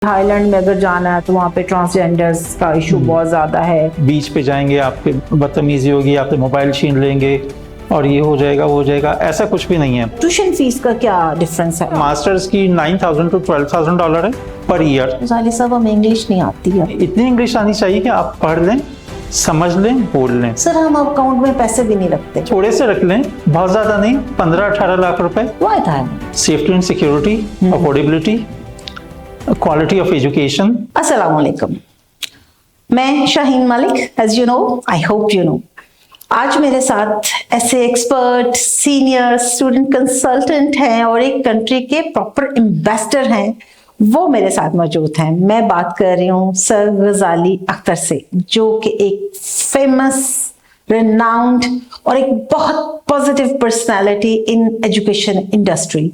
Thailand में अगर जाना है तो वहाँ पे ट्रांसजेंडर्स का इशू बहुत ज़्यादा है। बीच पे जाएंगे, आपके बदतमीजी होगी, आपके मोबाइल छीन लेंगे और ये हो जाएगा वो हो जाएगा, ऐसा कुछ भी नहीं है। ट्यूशन फीस का क्या डिफरेंस है? मास्टर्स की $9,000 to $12,000 है पर ईयर। साली साहब हमें इंग्लिश नहीं आती है। इतनी इंग्लिश आनी चाहिए कि आप पढ़ लें, समझ लें, बोल लें। सर हम अकाउंट में पैसे भी नहीं रखते। थोड़े से रख लें, बहुत ज्यादा नहीं, 15-18 लाख रुपए। Why था? Safety and security, affordability, quality of education. अस्सलाम वालेकुम, मैं Shaheen Malik, as you know, I hope you know. आज मेरे साथ ऐसे एक्सपर्ट, सीनियर स्टूडेंट कंसल्टेंट हैं और एक कंट्री के प्रॉपर इन्वेस्टर हैं, वो मेरे साथ मौजूद हैं। मैं बात कर रही हूँ सर गजाली अख्तर से, जो कि एक फेमस, रेनाउंड और एक बहुत positive personality in education industry.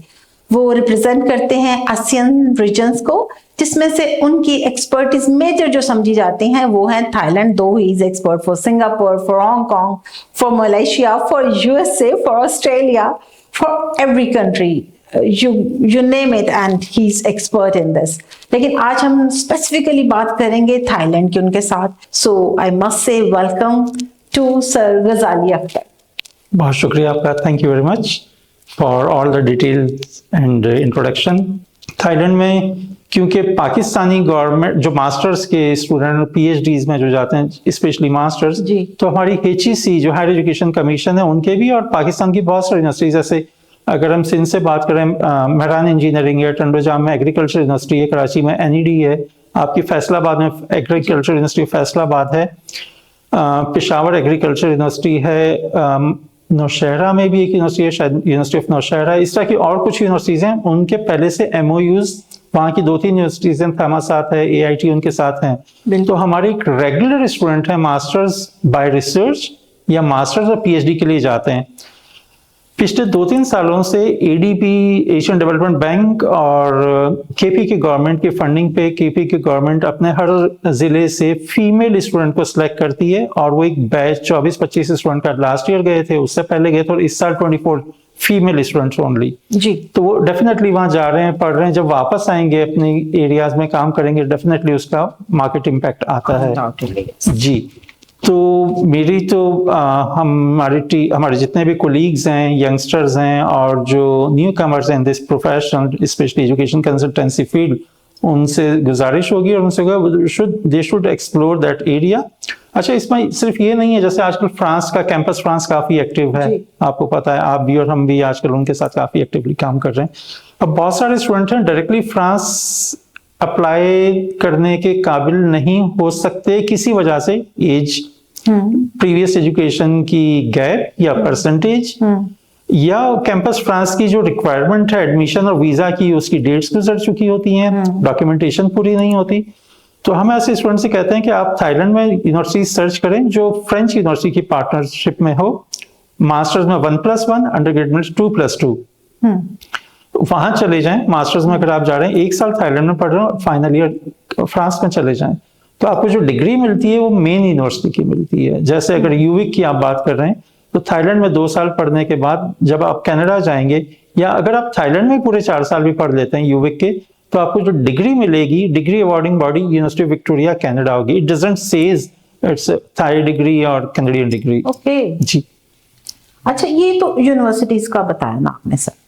वो रिप्रेजेंट करते हैं आसियान रीजन्स को, जिसमें से उनकी एक्सपर्टीज मेजर जो समझी जाती हैं वो है थाईलैंड, दो he is expert for Singapore, for Hong Kong, for Malaysia, for USA, for Australia, for every country, you name it and he's expert in this। लेकिन आज हम स्पेसिफिकली बात करेंगे थाईलैंड के उनके साथ। So I must say welcome to Sir गजाली अख्तर। बहुत शुक्रिया आपका, thank you very much for all the details and introduction. Thailand में क्योंकि पाकिस्तानी गवर्नमेंट जो मास्टर्स के स्टूडेंट पीएचडीज में जो जाते हैं, स्पेशली मास्टर्स, तो हमारी HEC जो हायर एजुकेशन कमीशन है उनके भी, और पाकिस्तान की बहुत सारी यूनिवर्सिटीज, जैसे अगर हम सिंध से बात करें, मेहरान इंजीनियरिंग है, टंडोजाम में एग्रीकल्चर यूनिवर्सिटी है, कराची में NED है, आपकी फैसलाबाद में एग्रीकल्चर यूनिवर्सिटी फैसलाबाद है, पेशावर एग्रीकल्चर यूनिवर्सिटी है, नौशहरा में भी एक यूनिवर्सिटी है, शायद यूनिवर्सिटी ऑफ नौशहरा। इस तरह की और कुछ यूनिवर्सिटीज हैं, उनके पहले से MOUs वहाँ की 2-3 यूनिवर्सिटीज हैं, थामा साथ है, AIT उनके साथ हैं। तो हमारे एक रेगुलर स्टूडेंट है, मास्टर्स बाय रिसर्च या मास्टर्स और PhD के लिए जाते हैं। पिछले 2-3 सालों से ADB, एशियन डेवलपमेंट बैंक और KP की गवर्नमेंट की फंडिंग पे KP की गवर्नमेंट अपने हर जिले से फीमेल स्टूडेंट को सिलेक्ट करती है, और वो एक बैच 24-25 स्टूडेंट का लास्ट ईयर गए थे, उससे पहले गए थे, और इस साल 24 फीमेल स्टूडेंट्स ओनली जी। तो वो डेफिनेटली वहां जा रहे हैं, पढ़ रहे हैं, जब वापस आएंगे अपने एरियाज में काम करेंगे, डेफिनेटली उसका मार्केट इम्पैक्ट आता है जी। तो मेरी तो हमारे जितने भी कोलीग्स हैं, यंगस्टर्स हैं और जो न्यू कमर्स हैं in this professional, specially education consultancy field, उनसे गुजारिश होगी और उनसे they should explore that area. अच्छा, इसमें सिर्फ ये नहीं है, जैसे आजकल फ्रांस का कैंपस फ्रांस काफी एक्टिव है, आपको पता है, आप भी और हम भी आजकल उनके साथ काफी एक्टिवली काम कर रहे हैं। अब बहुत सारे स्टूडेंट हैं डायरेक्टली फ्रांस अप्लाई करने के काबिल नहीं हो सकते किसी वजह से, एज, प्रीवियस एजुकेशन की गैप या परसेंटेज, या कैंपस फ्रांस की जो रिक्वायरमेंट है एडमिशन और वीजा की, उसकी डेट्स गुजर चुकी होती हैं, डॉक्यूमेंटेशन पूरी नहीं होती। तो हम ऐसे स्टूडेंट से कहते हैं कि आप थाईलैंड में यूनिवर्सिटी सर्च करें जो फ्रेंच यूनिवर्सिटी की पार्टनरशिप में हो, मास्टर्स में 1+1, अंडरग्रेड में 2+2, वहां चले जाएं। मास्टर्स में अगर आप जा रहे हैं, 1 साल थाईलैंड में पढ़ रहे हो, फाइनल ईयर फ्रांस में चले जाएं, तो आपको जो डिग्री मिलती है वो मेन यूनिवर्सिटी की मिलती है। जैसे अगर यूविक की आप बात कर रहे हैं, तो थाईलैंड में 2 साल पढ़ने के बाद जब आप कनाडा जाएंगे, या अगर आप थाईलैंड में पूरे 4 साल भी पढ़ लेते हैं यूविक के, तो आपको जो डिग्री मिलेगी, degree awarding body University of Victoria Canada होगी। It doesn't says it's Thai degree और कैनेडियन डिग्री। ओके जी। अच्छा, ये तो यूनिवर्सिटीज का बताया ना आपने सर।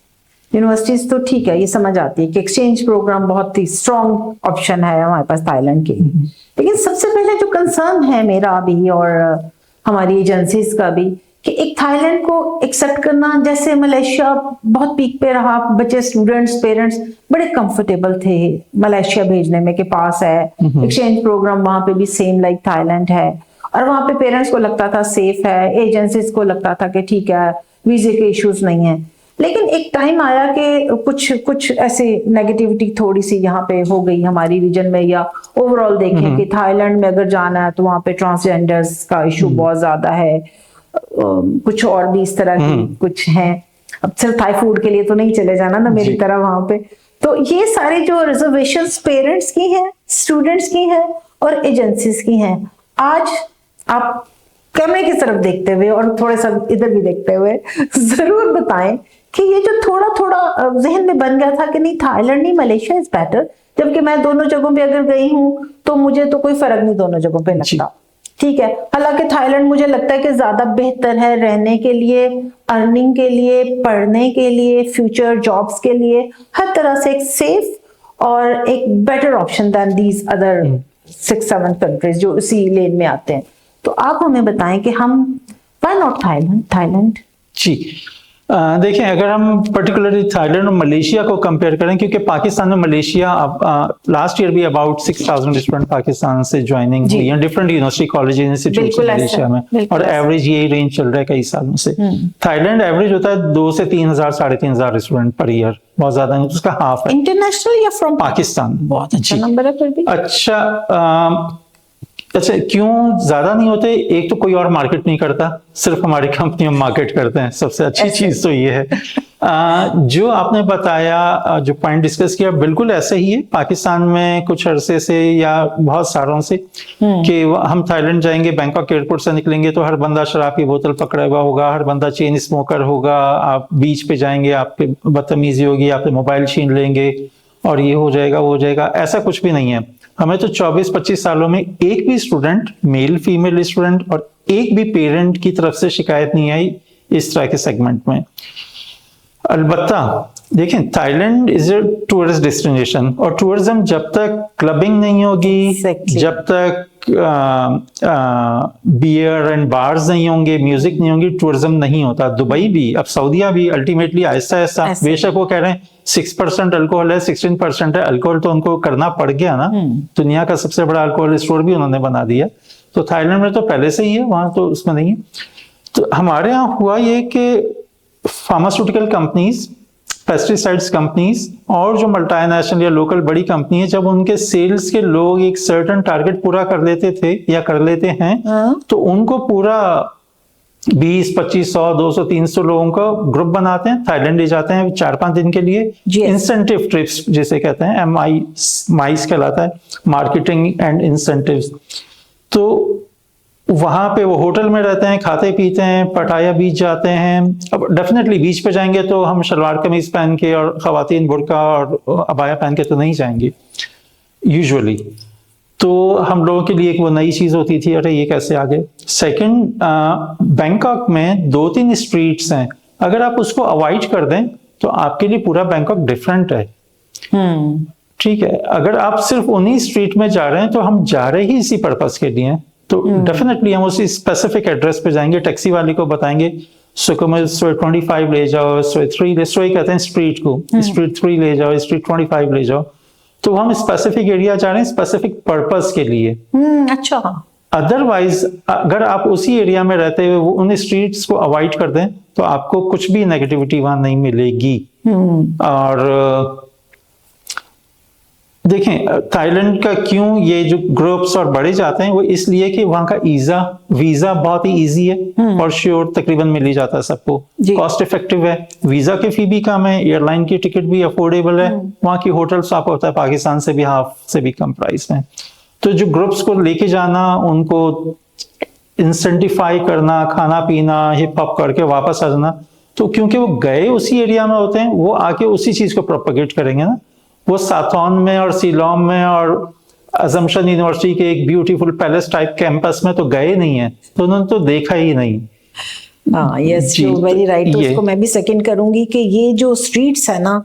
यूनिवर्सिटीज तो ठीक है, ये समझ आती है कि एक्सचेंज प्रोग्राम बहुत ही स्ट्रॉन्ग ऑप्शन है हमारे पास थाईलैंड के, लेकिन सबसे पहले जो कंसर्न है मेरा भी और हमारी एजेंसीज का भी, कि एक थाईलैंड को एक्सेप्ट करना, जैसे मलेशिया बहुत पीक पे रहा, बच्चे, स्टूडेंट्स, पेरेंट्स बड़े कंफर्टेबल थे मलेशिया भेजने में, के पास है एक्सचेंज प्रोग्राम, वहां पे भी सेम लाइक थाईलैंड है, और वहां पे पेरेंट्स को लगता था सेफ है, एजेंसीज को लगता था कि ठीक है, वीजे के इश्यूज नहीं है। लेकिन एक टाइम आया कि कुछ ऐसे नेगेटिविटी थोड़ी सी यहाँ पे हो गई हमारी रीजन में, या ओवरऑल देखें कि थाईलैंड में अगर जाना है तो वहाँ पे ट्रांसजेंडर्स का इशू बहुत ज्यादा है, कुछ और भी इस तरह की कुछ हैं। अब सिर्फ थाई फूड के लिए तो नहीं चले जाना ना मेरी तरह वहां पे। तो ये सारे जो रिजर्वेशंस पेरेंट्स की हैं, स्टूडेंट्स की हैं और एजेंसीज की हैं, आज आप कैमरे की तरफ देखते हुए और थोड़ा सा इधर भी देखते हुए जरूर बताएं कि ये जो थोड़ा थोड़ा जहन में बन गया था कि नहीं थाईलैंड नहीं मलेशिया इज बेटर, जबकि मैं दोनों जगहों पे अगर गई हूँ तो मुझे तो कोई फर्क नहीं दोनों जगहों पे लगता। ठीक है, हालांकि थाईलैंड मुझे लगता है कि ज्यादा बेहतर है रहने के लिए, अर्निंग के लिए, पढ़ने के लिए, फ्यूचर जॉब्स के लिए, हर तरह से एक सेफ और एक better option then these other 6-7 countries जो उसी लेन में आते हैं। तो आप हमें बताएं कि हम व्हाई नॉट थाईलैंड? जी, देखिए, अगर हम पर्टिकुलरली थाईलैंड और मलेशिया को कंपेयर करें, क्योंकि पाकिस्तान में मलेशिया लास्ट ईयर भी अबाउट 6,000 स्टूडेंट पाकिस्तान से ज्वाइनिंग हुई हैं different university college institute Malaysia में, और एवरेज यही रेंज चल रहा है कई सालों से। थाईलैंड एवरेज होता है 2 से 3,000 3,500 स्टूडेंट पर ईयर, बहुत ज्यादा नहीं, उसका हाफ है। इंटरनेशनल या फ्रॉम पाकिस्तान? बहुत अच्छा नंबर है फिर भी। अच्छा, क्यों ज्यादा नहीं होते? एक तो कोई और मार्केट नहीं करता, सिर्फ हमारी कंपनी हम मार्केट करते हैं, सबसे अच्छी चीज तो ये है। जो आपने बताया, जो पॉइंट डिस्कस किया, बिल्कुल ऐसे ही है। पाकिस्तान में कुछ अरसे से या बहुत सालों से कि हम थाईलैंड जाएंगे, बैंकॉक एयरपोर्ट से निकलेंगे तो हर बंदा शराब की बोतल पकड़ा हुआ होगा, हर बंदा चेन स्मोकर होगा, आप बीच पे जाएंगे, आप पे बदतमीजी होगी, आपके मोबाइल छीन लेंगे और ये हो जाएगा वो हो जाएगा। ऐसा कुछ भी नहीं है। हमें तो 24-25 सालों में एक भी स्टूडेंट, मेल फीमेल स्टूडेंट, और एक भी पेरेंट की तरफ से शिकायत नहीं आई इस तरह के सेगमेंट में। अलबत्ता देखें, Thailand is a tourist destination, और टूरिज्म जब तक क्लबिंग नहीं होगी, जब तक बियर एंड बार्स नहीं होंगे, म्यूजिक नहीं होंगी, टूरिज्म नहीं होता। दुबई भी, अब सऊदीया भी अल्टीमेटली आहिस्ता आहिस्ता, बेशक वो कह रहे हैं 6% अल्कोहल है, 16% है अल्कोहल, तो उनको करना पड़ गया ना। दुनिया का सबसे बड़ा अल्कोहल स्टोर भी उन्होंने बना दिया। तो थाईलैंड में तो पहले से ही है, वहां तो उसमें नहीं है। तो हमारे यहाँ हुआ ये कि फार्मास्यूटिकल कंपनीज, पेस्टिसाइड्स कंपनीज और जो मल्टीनेशनल या लोकल बड़ी कंपनी है, जब उनके सेल्स के लोग एक सर्टेन टारगेट पूरा कर लेते थे या कर लेते हैं, तो उनको पूरा 20, 25, 100, 200, 300 लोगों का ग्रुप बनाते हैं, थाईलैंड ले जाते हैं 4-5 दिन के लिए। इंसेंटिव ट्रिप्स जिसे कहते हैं, MICE कहलाता है, मार्केटिंग एंड इंसेंटिव्स। तो वहां पे वो होटल में रहते हैं, खाते पीते हैं, पटाया बीच जाते हैं। अब डेफिनेटली बीच पे जाएंगे तो हम शलवार कमीज पहन के और खवातीन बुर्का और अबाया पहन के तो नहीं जाएंगे यूजुअली। तो हम लोगों के लिए एक वो नई चीज होती थी, अरे ये कैसे आ गए। सेकंड, बैंकॉक में 2-3 स्ट्रीट्स हैं, अगर आप उसको अवॉइड कर दें तो आपके लिए पूरा बैंकॉक डिफरेंट है। ठीक है, अगर आप सिर्फ उन्हीं स्ट्रीट में जा रहे हैं तो हम जा रहे ही इसी पर्पस के लिए, तो डेफिनेटली हम उसी स्पेसिफिक एड्रेस पे जाएंगे, टैक्सी वाले को बताएंगे सुकुमल स्ट्रीट 25 ले जाओ, स्ट्रीट 3 स्ट्रीट कहते हैं स्ट्रीट को, स्ट्रीट 3 ले जाओ, स्ट्रीट 25 ले जाओ। तो हम स्पेसिफिक एरिया जा रहे हैं स्पेसिफिक पर्पस के लिए। अच्छा। अदरवाइज अगर आप उसी एरिया में रहते हुए उन स्ट्रीट्स को अवॉइड कर दें तो आपको कुछ भी नेगेटिविटी वहां नहीं मिलेगी। और देखें, थाईलैंड का क्यों ये जो ग्रुप्स और बढ़े जाते हैं, वो इसलिए कि वहां का वीजा बहुत ही इजी है और श्योर तकरीबन मिल ही जाता है सबको, कॉस्ट इफेक्टिव है, वीजा की फी भी कम है, एयरलाइन की टिकट भी अफोर्डेबल है, वहां की होटल्स आपको होता है पाकिस्तान से भी हाफ से भी कम प्राइस में। तो जो ग्रुप्स को लेके जाना, उनको इंसेंटिफाई करना, खाना पीना हिप हॉप करके वापस आ जाना, तो क्योंकि वो गए उसी एरिया में होते हैं, वो आके उसी चीज को प्रोपेगेट करेंगे ना। वो साथौन में और सिलोन में और अजम्पशन यूनिवर्सिटी के एक ब्यूटीफुल पैलेस टाइप कैंपस में तो गए नहीं है, तो उन्होंने तो देखा ही नहीं। Yes, you very right. उसको मैं भी सेकंड करूंगी कि ये जो स्ट्रीट्स है ना,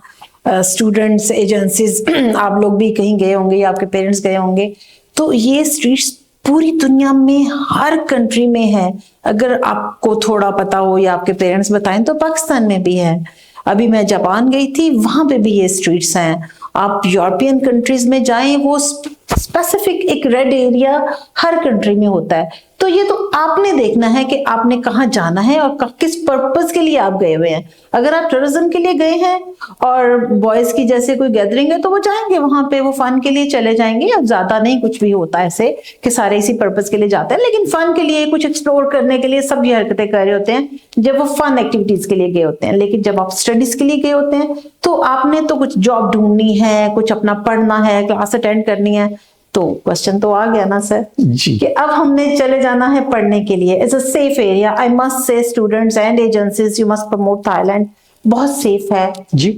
स्टूडेंट्स एजेंसीज, आप लोग भी कहीं गए होंगे या आपके पेरेंट्स गए होंगे, तो ये स्ट्रीट्स पूरी दुनिया में हर कंट्री में है। अगर आपको थोड़ा पता हो या आपके पेरेंट्स बताएं तो पाकिस्तान में भी है। अभी मैं जापान गई थी, वहां पे भी ये स्ट्रीट्स हैं। आप यूरोपियन कंट्रीज में जाएं, वो स्पेसिफिक एक रेड एरिया हर कंट्री में होता है। तो ये तो आपने देखना है कि आपने कहाँ जाना है और किस पर्पस के लिए आप गए हुए हैं। अगर आप टूरिज्म के लिए गए हैं और बॉयज की जैसे कोई गैदरिंग है तो वो जाएंगे वहां पे, वो फन के लिए चले जाएंगे। अब ज्यादा नहीं, कुछ भी होता है ऐसे कि सारे इसी पर्पस के लिए जाते हैं, लेकिन फन के लिए, कुछ एक्सप्लोर करने के लिए सब ये हरकतें कर रहे होते हैं जब वो फन एक्टिविटीज के लिए गए होते हैं। लेकिन जब आप स्टडीज के लिए गए होते हैं तो आपने तो कुछ जॉब ढूंढनी है, कुछ अपना पढ़ना है, क्लास अटेंड करनी है। तो क्वेश्चन तो आ गया ना सर कि अब हमने चले जाना है पढ़ने के लिए। It's a safe area, I must say students and agencies, you must promote Thailand. बहुत सेफ है जी।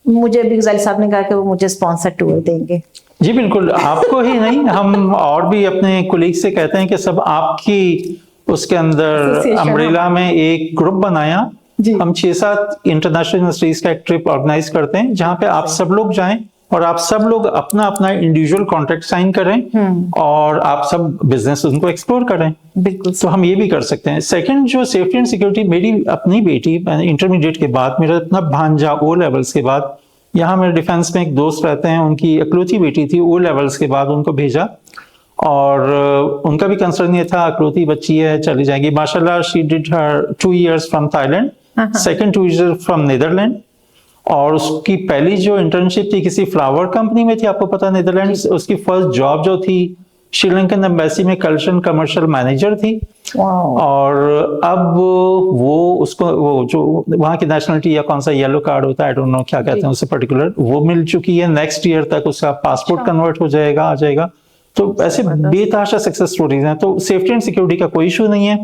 मुझे भी गजाली साहब ने कहा कि वो मुझे स्पॉन्सर टूर देंगे। जी बिल्कुल, आपको ही नहीं, हम और भी अपने कोलीग से कहते हैं कि सब आपकी उसके अंदर Association अम्ब्रेला में एक ग्रुप बनाया। जी। हम 6-7 इंटरनेशनल यूनिवर्सिटीज का एक ट्रिप ऑर्गेनाइज करते हैं जहां पे आप सब लोग जाएं और आप सब लोग अपना अपना इंडिविजुअल कॉन्ट्रैक्ट साइन करें और आप सब बिजनेस उनको एक्सप्लोर करें। बिल्कुल। तो हम ये भी कर सकते हैं। सेकंड, जो सेफ्टी एंड सिक्योरिटी, मेरी अपनी बेटी इंटरमीडिएट के बाद, मेरा अपना भांजा ओ लेवल्स के बाद, यहाँ मेरे डिफेंस में एक दोस्त रहते हैं, उनकी इकलौती बेटी थी, ओ लेवल्स के बाद उनको भेजा और उनका भी कंसर्न ये था इकलौती बच्ची है चली जाएगी। माशाल्लाह she did her 2 years from Thailand, second 2 years from Netherlands, और उसकी पहली जो इंटर्नशिप थी किसी फ्लावर कंपनी में थी, आपको पता नेदरलैंड्स। उसकी फर्स्ट जॉब जो थी श्रीलंकन एम्बेसी में कल्चर कमर्शियल मैनेजर थी। और अब वो उसको वो जो वहाँ की नेशनलिटी या कौन सा येलो कार्ड होता है, आई डोंट नो क्या कहते हैं उसे पर्टिकुलर, वो मिल चुकी है। नेक्स्ट ईयर तक उसका पासपोर्ट कन्वर्ट हो जाएगा, आ जाएगा। तो ऐसे बेतहाशा सक्सेस स्टोरीज हैं। तो सेफ्टी एंड सिक्योरिटी का कोई इशू नहीं है।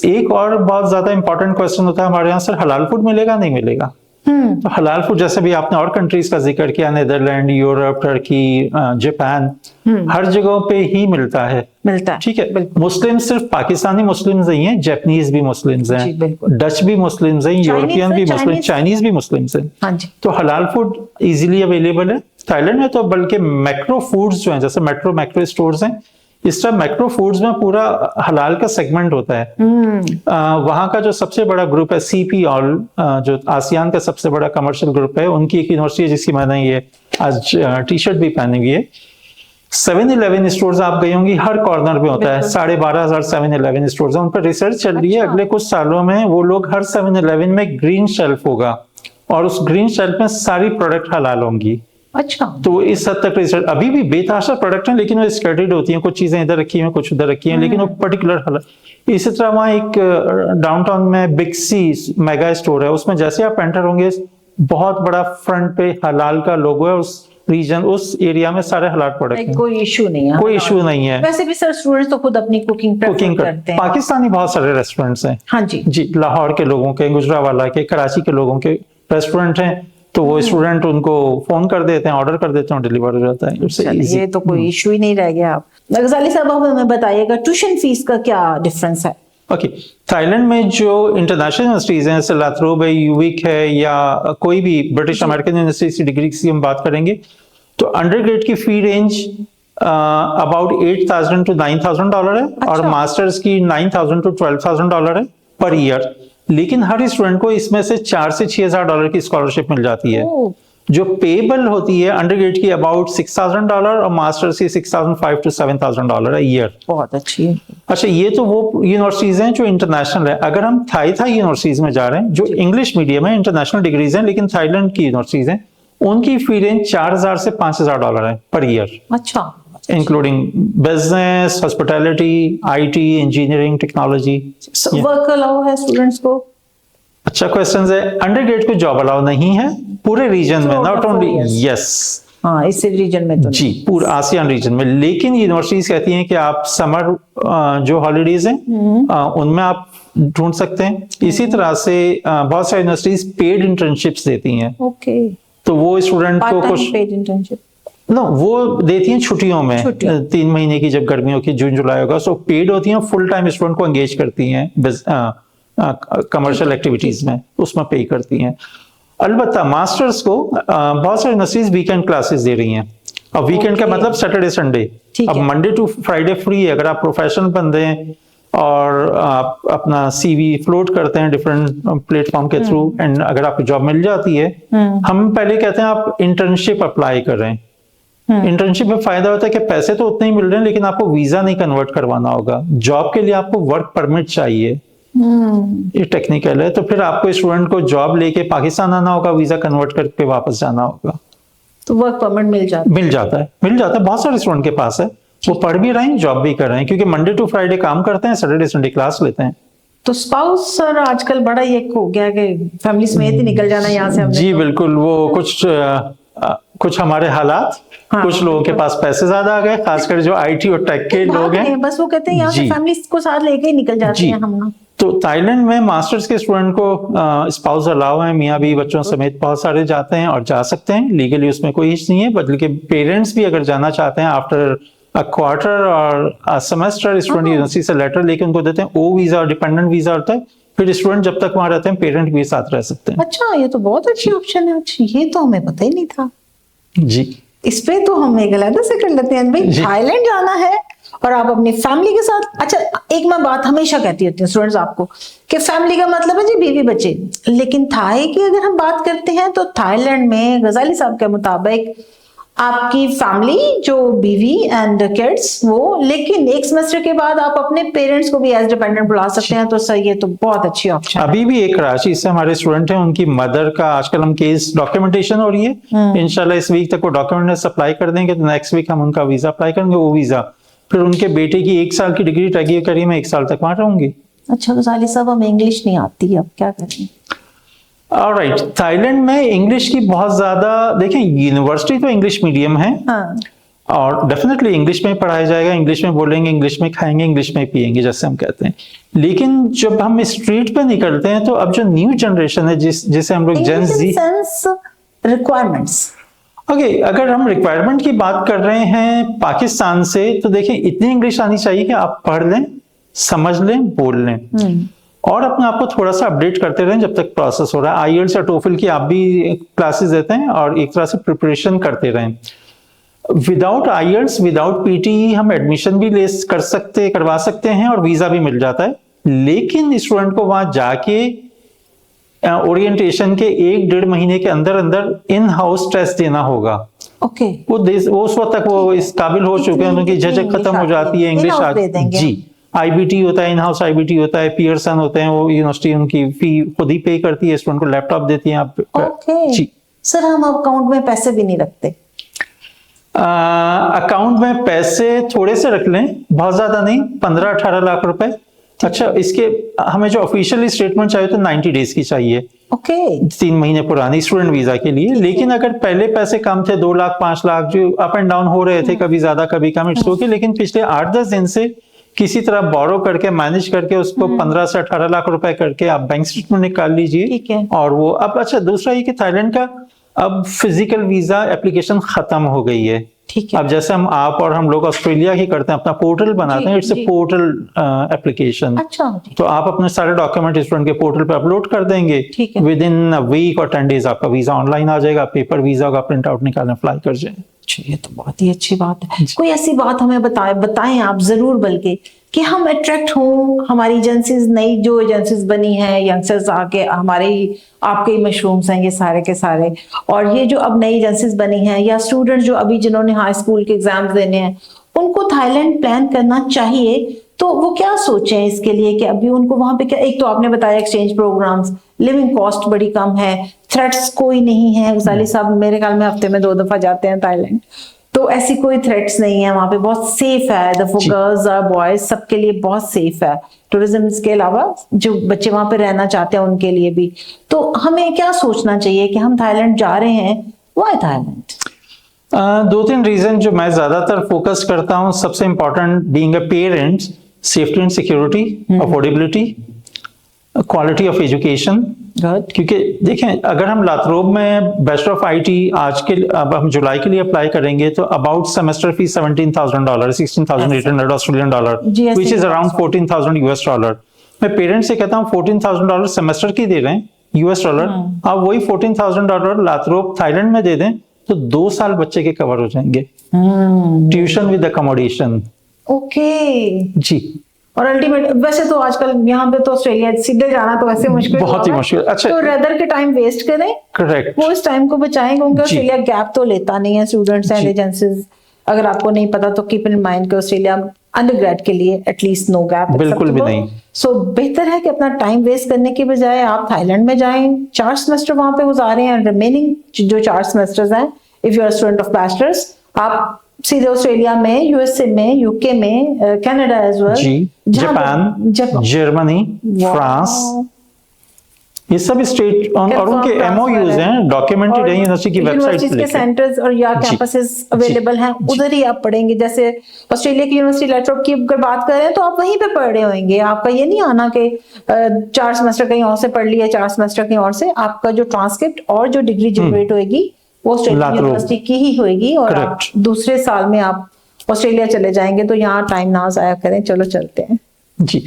एक और बहुत ज्यादा इंपॉर्टेंट क्वेश्चन होता है हमारे यहाँ, सर हलाल फूड मिलेगा नहीं मिलेगा? तो हलाल फूड, जैसे भी आपने और कंट्रीज का जिक्र किया, नेदरलैंड, यूरोप, टर्की, जापान, हर जगहों पे ही मिलता है। ठीक है। मुस्लिम सिर्फ पाकिस्तानी मुस्लिम्स नहीं है, जापानीज भी मुस्लिम्स हैं, डच भी मुस्लिम्स हैं, यूरोपियन भी मुस्लिम, चाइनीज भी मुस्लिम्स हैं। तो हलाल फूड इजीली अवेलेबल है थाईलैंड में। तो बल्कि मैक्रो फूड्स जो हैं, जैसे मैक्रो स्टोर्स हैं, इस तरह मैक्रो फूड्स में पूरा हलाल का सेगमेंट होता है। वहां का जो सबसे बड़ा ग्रुप है सीपी ऑल, जो आसियान का सबसे बड़ा कमर्शियल ग्रुप है, उनकी एक यूनिवर्सिटी है जिसकी मैंने ये आज टी शर्ट भी पहनी हुई है। 7-Eleven स्टोर्स आप गई होंगी, हर कॉर्नर पे होता है। 12,500 7-Eleven स्टोर्स है, उन पर रिसर्च चल रही है। अगले कुछ सालों में वो लोग हर 7-Eleven में ग्रीन शेल्फ होगा और उस ग्रीन शेल्फ में सारी प्रोडक्ट हलाल होंगी। अच्छा। तो इस हद तक रिसर्च, अभी भी बेतहाशा प्रोडक्ट हैं लेकिन वो स्कैटर्ड होती हैं, कुछ चीजें इधर रखी हैं कुछ उधर रखी हैं, लेकिन वो पर्टिकुलर हलाल। इसी तरह वहाँ एक डाउनटाउन में बिग सी मेगा स्टोर है, उसमें जैसे आप एंटर होंगे बहुत बड़ा फ्रंट पे हलाल का लोगो है। उस रीजन, उस एरिया में सारे हलाल प्रोडक्ट हैं। कोई इशू नहीं है, कोई इशू नहीं है। वैसे भी सर स्टूडेंट्स तो खुद अपनी कुकिंग करते हैं। पाकिस्तानी बहुत सारे रेस्टोरेंट्स हैं। हाँ जी जी, लाहौर के लोगों के, गुजरावाला के, कराची के लोगों के रेस्टोरेंट हैं। तो वो स्टूडेंट उनको फोन कर देते हैं, ऑर्डर कर देते हैं, डिलीवर हो जाता है। ये तो कोई इशू ही नहीं रह गया। आप गजाली साहब अब हमें बताइएगा ट्यूशन फीस का क्या डिफरेंस है? ओके, थाईलैंड में जो इंटरनेशनल यूनिवर्सिटीज हैं, जैसे लाथरोब है, यूविक है, या कोई भी ब्रिटिश अमेरिकन यूनिवर्सिटी की डिग्री की हम बात करेंगे, तो अंडरग्रेड की फी रेंज अबाउट $8,000 to $9,000 है। अच्छा। और मास्टर्स की $9,000 to $12,000 है पर ईयर। लेकिन हर स्टूडेंट को इसमें से $4,000 से $6,000 की स्कॉलरशिप मिल जाती है। जो पेबल होती है अंडरग्रेड की अबाउट $6,000 और मास्टर्स की $6,500 to $7,000 है ईयर। बहुत अच्छी है। अच्छा, ये तो वो यूनिवर्सिटीज हैं जो इंटरनेशनल है। अगर हम थाई यूनिवर्सिटीज में जा रहे हैं जो इंग्लिश मीडियम है, इंटरनेशनल डिग्रीज हैं, लेकिन थाईलैंड की यूनिवर्सिटीज हैं, उनकी फी रेंज $4,000 से $5,000 है पर ईयर। अच्छा। Including business, hospitality, IT, engineering, technology. Work allow है स्टूडेंट्स को? अच्छा क्वेश्चन है। अंडरग्रेड को जॉब अलाउ नहीं है पूरे रीजन में, नॉट ओनली, यस, हाँ इस रीजन में तो जी, पूरा आसियान रीजन में। लेकिन यूनिवर्सिटीज कहती हैं कि आप समर जो हॉलीडेज हैं उनमें आप ढूंढ सकते हैं। इसी तरह से बहुत सारी यूनिवर्सिटीज पेड इंटर्नशिप्स देती हैं। ओके। तो वो स्टूडेंट को कुछ पेड इंटर्नशिप वो देती हैं छुट्टियों में, 3 महीने की, जब गर्मियों की जून जुलाई होगा, सो पेड होती हैं, फुल टाइम स्टूडेंट को एंगेज करती हैं कमर्शियल एक्टिविटीज में, उसमें पे करती हैं। अलबत्ता मास्टर्स को बहुत सारी यूनिवर्सिटीज वीकेंड क्लासेस दे रही हैं। अब वीकेंड का मतलब सैटरडे संडे। अब मंडे टू फ्राइडे फ्री है। अगर आप प्रोफेशनल बंदे हैं और आप अपना सीवी फ्लोट करते हैं डिफरेंट प्लेटफॉर्म के थ्रू, एंड अगर आपको जॉब मिल जाती है, हम पहले कहते हैं आप इंटर्नशिप अप्लाई करें। इंटर्नशिप में फायदा होता है कि पैसे तो उतने ही मिल रहे हैं लेकिन आपको वीजा नहीं कन्वर्ट करवाना होगा। जॉब के लिए आपको वर्क परमिट चाहिए, ये टेक्निकल है। तो फिर आपको स्टूडेंट को जॉब लेके पाकिस्तान आना होगा, वीजा कन्वर्ट करके वापस जाना होगा। तो वर्क परमिट मिल जाता है। बहुत सारे स्टूडेंट के पास है, वो पढ़ भी रहे हैं, जॉब भी कर रहे हैं, क्योंकि मंडे टू फ्राइडे काम करते हैं, सैटरडे संडे क्लास लेते हैं। तो स्पाउस सर आजकल बड़ा ये हो गया कि फैमिली समेत ही निकल जाना यहाँ से हमने। जी बिल्कुल, वो कुछ हमारे हालात, कुछ लोगों के पास पैसे ज्यादा आ गए, खासकर जो आईटी और टेक के लोग हैं, बस वो कहते हैं यहाँ से फैमिली को साथ लेके ही निकल जाते हैं हम ना। तो थाईलैंड में मास्टर्स के स्टूडेंट को स्पाउस अलाउ है, मियाँ भी बच्चों समेत बहुत सारे जाते हैं और जा सकते हैं लीगली, उसमें कोई इश्यू नहीं है। बल्कि पेरेंट्स भी अगर जाना चाहते हैं आफ्टर अ क्वार्टर और सेमेस्टर, स्टूडेंट यूनिवर्सिटी से लेटर लेके उनको देते हैं। ओ वीजा और डिपेंडेंट वीजा होता है, फिर स्टूडेंट जब तक वहां रहते हैं पेरेंट भी साथ रह सकते हैं। अच्छा, ये तो बहुत अच्छी ऑप्शन है। अच्छा, ये तो हमें पता ही नहीं था जी। इस पे तो हम एक अलग से कर लेते हैं भाई। जी। थाईलैंड जाना है और आप अपनी फैमिली के साथ। अच्छा, एक मैं बात हमेशा कहती होती हूँ स्टूडेंट्स आपको कि फैमिली का मतलब है जी बीवी बच्चे, लेकिन थाई की अगर हम बात करते हैं तो थाईलैंड में गजाली साहब के मुताबिक आपकी फैमिली जो बीवी एंड किड्स वो, लेकिन एक सेमेस्टर के बाद आप अपने पेरेंट्स को भी एज डिपेंडेंट बुला सकते हैं। तो सही, ये तो बहुत अच्छी ऑप्शन है। अभी भी एक राशि से हमारे स्टूडेंट हैं, उनकी मदर का आजकल हम केस डॉक्यूमेंटेशन हो रही है, इंशाल्लाह इस वीक तक वो डॉक्यूमेंट सप्लाई कर देंगे तो नेक्स्ट वीक हम उनका वीजा अप्लाई करेंगे। वो वीजा फिर उनके बेटे की 1 साल की डिग्री टैगी करी, मैं 1 साल तक वहां रहूंगी। अच्छा गजाली साहब, हमें इंग्लिश नहीं आती, अब क्या करें? ऑलराइट, थाईलैंड में इंग्लिश की बहुत ज्यादा, देखें यूनिवर्सिटी तो इंग्लिश मीडियम है हाँ। और डेफिनेटली इंग्लिश में पढ़ाया जाएगा, इंग्लिश में बोलेंगे, इंग्लिश में खाएंगे, इंग्लिश में पिएंगे जैसे हम कहते हैं। लेकिन जब हम स्ट्रीट पे निकलते हैं तो अब जो न्यू जनरेशन है जिसे हम लोग जेन जी रिक्वायरमेंट्स, ओके, अगर हम रिक्वायरमेंट की बात कर रहे हैं पाकिस्तान से, तो देखिए इतनी इंग्लिश आनी चाहिए कि आप पढ़ लें, समझ लें, बोल लें और अपने आप को थोड़ा सा अपडेट करते रहें जब तक प्रोसेस हो रहा है। आईएलटीएस या टोफल की आप भी क्लासेस देते हैं और एक तरह से प्रिपरेशन करते रहें। विदाउट आईएलटीएस, विदाउट पीटी हम एडमिशन भी करवा सकते हैं और वीजा भी मिल जाता है। लेकिन स्टूडेंट को वहां जाके ओरिएंटेशन के 1-1.5 महीने के अंदर अंदर इन हाउस टेस्ट देना होगा। ओके। वो उस वक्त तक वो इस काबिल हो चुके हैं, उनकी झिझक खत्म हो जाती है, इंग्लिश जी। आईबीटी होता है, इन हाउस आईबीटी होता है, पियर्सन होते हैं, वो यूनिवर्सिटी उनकी फी खुद ही पे करती है, स्टूडेंट को लैपटॉप देती है आप। जी सर, हम अकाउंट में पैसे भी नहीं रखते? अकाउंट में पैसे थोड़े से रख लें, बहुत ज्यादा नहीं, 15-18 लाख रुपए। अच्छा, इसके हमें जो ऑफिशियली स्टेटमेंट चाहिए तो 90 डेज की चाहिए। ओके। 3 महीने पुरानी स्टूडेंट वीजा के लिए। लेकिन अगर पहले पैसे कम थे, 2 लाख 5 लाख जो अप एंड डाउन हो रहे थे, कभी ज्यादा कभी कम, इट्स ओके। लेकिन पिछले 8-10 दिन से किसी तरह बोरो करके मैनेज करके उसको 15 से 18 लाख रुपए करके आप बैंक स्टेटमेंट निकाल लीजिए। और वो अब, अच्छा दूसरा ये कि थाईलैंड का अब फिजिकल वीजा एप्लीकेशन खत्म हो गई है। ठीक है। अब जैसे आप और हम लोग ऑस्ट्रेलिया ही करते हैं, अपना पोर्टल बनाते हैं, इट्स ए पोर्टल एप्लीकेशन। अच्छा। तो आप अपने सारे डॉक्यूमेंट स्टूडेंट के पोर्टल पे अपलोड कर देंगे, विद इन वीक और 10 डेज आपका वीजा ऑनलाइन आ जाएगा। पेपर वीजा का प्रिंट आउट निकालने फ्लाई कर जाए। ये तो बहुत ही अच्छी बात है। कोई ऐसी बात हमें बताएं आप जरूर, बल्कि कि हम अट्रैक्ट हों, हमारी एजेंसीज, नई जो एजेंसीज बनी हैं, यंगस्टर्स आके हमारे आपके ही मशरूम्स हैं ये सारे के सारे, और ये जो अब नई एजेंसीज बनी हैं या स्टूडेंट जो अभी जिन्होंने हाई स्कूल के एग्जाम्स देने हैं, उनको थाईलैंड प्लान करना चाहिए, तो वो क्या सोचें इसके लिए कि अभी उनको वहां पे क्या, एक तो आपने बताया एक्सचेंज प्रोग्राम्स, लिविंग कॉस्ट बड़ी कम है, थ्रेट्स कोई नहीं है। गजाली साहब मेरे ख्याल में हफ्ते में 2 दफा जाते हैं थाईलैंड, तो ऐसी कोई थ्रेट्स नहीं है वहां पे, बहुत सेफ है, द गर्ल्स और बॉयज सबके लिए बहुत सेफ है। टूरिज्म के अलावा जो बच्चे वहां पे रहना चाहते हैं उनके लिए भी। तो हमें क्या सोचना चाहिए कि हम थाईलैंड जा रहे हैं, व्हाई थाईलैंड? 2-3 रीजन जो मैं ज्यादातर फोकस करता हूँ। सबसे important, being a parent, safety and security, affordability, quality of education. क्योंकि देखें, अगर हम लातरोब में बैचलर ऑफ आईटी आज के, अब हम जुलाई के लिए अप्लाई करेंगे तो about semester fees $17,000, $16,800 Australian dollar, which is around $14,000 US। मैं पेरेंट्स से कहता हूँ $14,000 सेमेस्टर की दे रहे हैं US$, आप वही $14,000 लातरोब थाईलैंड में दे दें तो 2 साल बच्चे के कवर हो जाएंगे, ट्यूशन विद अकोमोडेशन। ओके जी। और अल्टीमेट, वैसे तो आजकल यहाँ पे तो ऑस्ट्रेलिया सीधे जाना तो वैसे मुश्किल, बहुत ही मुश्किल। अच्छा, तो रेदर के टाइम वेस्ट करें, करेक्ट, वो इस टाइम को बचाएं, क्योंकि ऑस्ट्रेलिया गैप तो लेता नहीं है स्टूडेंट्स एंड एजेंसीज। अगर आपको नहीं पता तो कीप इन माइंड कि ऑस्ट्रेलिया अंडरग्रेड के लिए एटलीस्ट नो गैप, बिल्कुल भी नहीं। सो बेहतर है कि अपना टाइम वेस्ट करने के बजाय आप थाईलैंड में जाएं, 4 सेमेस्टर वहां पे गुजारें, एंड रिमेनिंग जो 4 सेमेस्टर्स हैं, if you are student of bachelors, आप सीधे ऑस्ट्रेलिया में, यूएसए में, यूके में, Canada as well, Japan, Germany, France, ये सब स्टेट और उनके एमओयूज हैं, डॉक्यूमेंटेड है यूनिवर्सिटी की वेबसाइट यूनिवर्सिटीज के पे। सेंटर्स और या जी, कैंपसेस अवेलेबल हैं, उधर ही आप पढ़ेंगे। जैसे ऑस्ट्रेलिया की यूनिवर्सिटी लैट्रॉप की अगर बात कर रहे हैं तो आप वहीं पे पढ़ रहे होंगे। आपका ये नहीं आना कि 4 सेमेस्टर कहीं और से पढ़ लिया, 4 सेमेस्टर कहीं और से। आपका जो ट्रांसक्रिप्ट और जो डिग्री जनरेट होएगी वो ऑस्ट्रेलिया लातूर। यूनिवर्सिटी की ही होएगी, और आप Correct. दूसरे साल में आप ऑस्ट्रेलिया चले जाएंगे। तो यहाँ टाइम ना जाया करें, चलो चलते हैं। जी।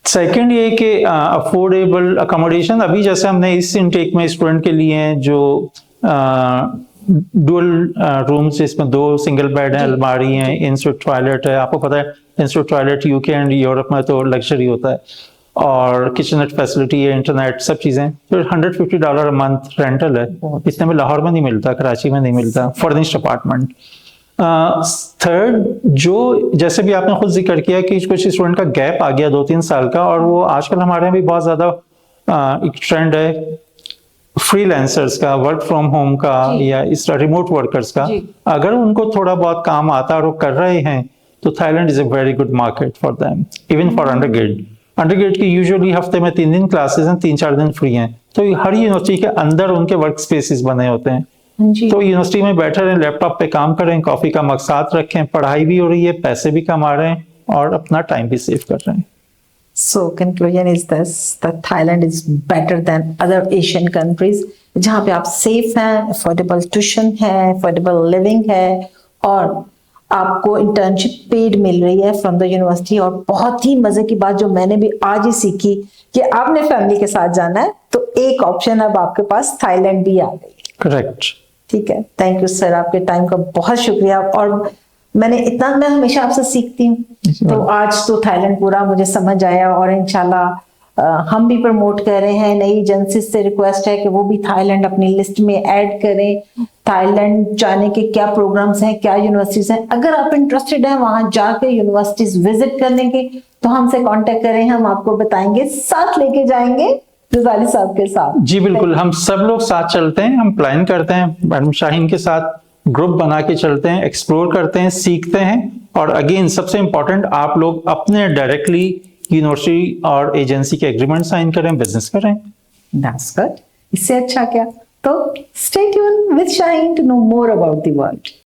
सेकंड ये कि अफोर्डेबल अकोमोडेशन, अभी जैसे हमने इस इनटेक में स्टूडेंट के लिए हैं जो डुअल रूम्स, इसमें 2 सिंगल बेड हैं, अलमारी हैं, इंस्टीट्यूट टॉयलेट है। आपको पता है institute toilet UK and Europe में तो लग्जरी होता है, और किचननेट फैसिलिटी है, इंटरनेट, सब चीजें। फिर $150 अ मंथ रेंटल है, इतने में लाहौर में नहीं मिलता, कराची में नहीं मिलता, फर्निश्ड अपार्टमेंट। थर्ड, जो जैसे भी आपने खुद जिक्र किया कि कुछ स्टूडेंट का गैप आ गया 2-3 साल का, और वो आजकल हमारे यहाँ भी बहुत ज्यादा एक ट्रेंड है फ्रीलांसर्स का, वर्क फ्रॉम होम का, या इस रिमोट वर्कर्स का। अगर उनको थोड़ा बहुत काम आता है और वो कर रहे हैं तो Thailand is a very good market for them, even for undergrad की यूजुअली हफ्ते में 3 दिन क्लासेस हैं, 3-4 दिन फ्री हैं। तो हर यूनिवर्सिटी के अंदर उनके वर्क स्पेसिस बने होते हैं। तो यूनिवर्सिटी में बैठे रहें, लैपटॉप पे काम करें, कॉफी का मग साथ रखें, पढ़ाई भी हो रही है, पैसे भी कमा रहे हैं और अपना टाइम भी सेव कर रहे हैं। So conclusion is this, that Thailand is better than other Asian countries, जहाँ पे आप सेफ हैं, अफोर्डेबल ट्यूशन है, अफोर्डेबल लिविंग है, और आपको इंटर्नशिप पेड मिल रही है फ्रॉम द यूनिवर्सिटी। और बहुत ही मजे की बात जो मैंने भी आज ही सीखी कि आपने फैमिली के साथ जाना है तो एक ऑप्शन अब आपके पास थाईलैंड भी आ गई। करेक्ट। ठीक है, थैंक यू सर, आपके टाइम का बहुत शुक्रिया। और मैं हमेशा आपसे सीखती हूँ, तो आज तो थाईलैंड पूरा मुझे समझ आया, और इंशाल्लाह हम भी प्रमोट कर रहे हैं। नई एजेंसी से रिक्वेस्ट है कि वो भी थाईलैंड अपनी लिस्ट में ऐड करें। थाईलैंड जाने के क्या प्रोग्राम्स हैं, क्या यूनिवर्सिटीज हैं, अगर आप इंटरेस्टेड हैं वहां जाके यूनिवर्सिटीज विजिट करने के, तो हमसे कांटेक्ट करें, हम आपको बताएंगे, साथ लेके जाएंगे रिजाली साहब के साथ। जी बिल्कुल, हम सब लोग साथ चलते हैं, हम प्लान करते हैं, मैडम शाहीन के साथ ग्रुप बना के चलते हैं, एक्सप्लोर करते हैं, सीखते हैं। और अगेन सबसे इंपॉर्टेंट, आप लोग अपने डायरेक्टली यूनिवर्सिटी और एजेंसी के एग्रीमेंट साइन करें, बिजनेस करें। That's good. इससे अच्छा क्या? तो stay tuned with Shaheen to know more about the world.